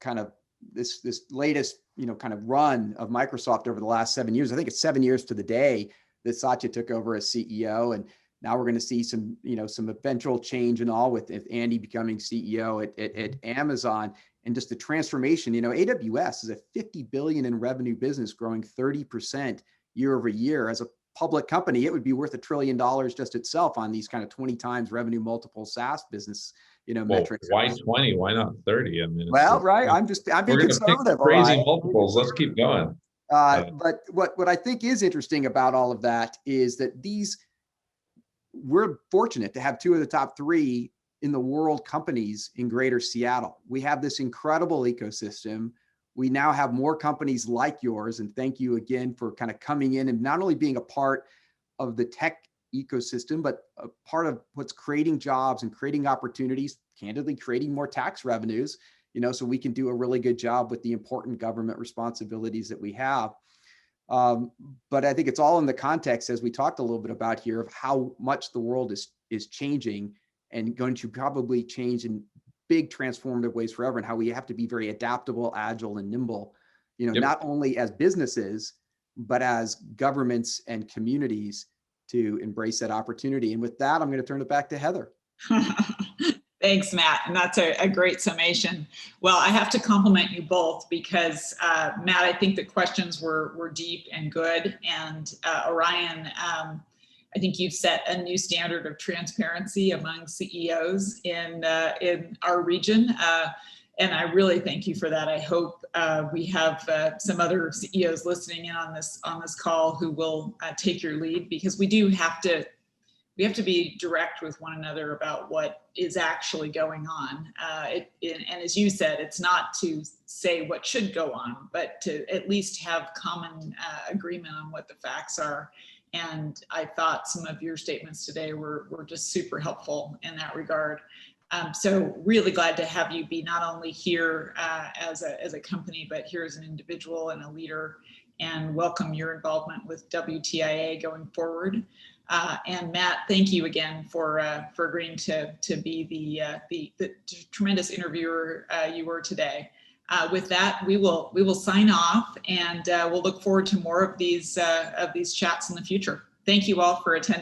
kind of this latest, kind of run of Microsoft over the last 7 years, I think it's 7 years to the day that Satya took over as CEO. And now we're going to see some, some eventual change and all with Andy becoming CEO at Amazon, and just the transformation. AWS is a $50 billion in revenue business, growing 30% year over year. As a public company, it would be worth $1 trillion just itself on these kind of 20 times revenue multiple SAS business, metrics. Why 20? Why not 30? I mean, I'm being conservative. Crazy multiples. Let's keep going. But what I think is interesting about all of that is that we're fortunate to have two of the top 3 in the world companies in Greater Seattle. We have this incredible ecosystem. We now have more companies like yours, and thank you again for kind of coming in and not only being a part of the tech ecosystem, but a part of what's creating jobs and creating opportunities, candidly creating more tax revenues, so we can do a really good job with the important government responsibilities that we have. But I think it's all in the context, as we talked a little bit about here, of how much the world is changing, and going to probably change in big transformative ways forever, and how we have to be very adaptable, agile, and nimble, not only as businesses, but as governments and communities, to embrace that opportunity. And with that, I'm going to turn it back to Heather. Thanks, Matt. And that's a great summation. Well, I have to compliment you both because, Matt, I think the questions were deep and good. And Orion, I think you've set a new standard of transparency among CEOs in our region. And I really thank you for that. I hope we have some other CEOs listening in on this call who will take your lead, because we have to be direct with one another about what is actually going on. And as you said, it's not to say what should go on, but to at least have common agreement on what the facts are. And I thought some of your statements today were just super helpful in that regard. So really glad to have you be not only here as a company, but here as an individual and a leader, and welcome your involvement with WTIA going forward. And Matt, thank you again for agreeing to be the tremendous interviewer you were today. With that, we will sign off, and we'll look forward to more of these chats in the future. Thank you all for attending.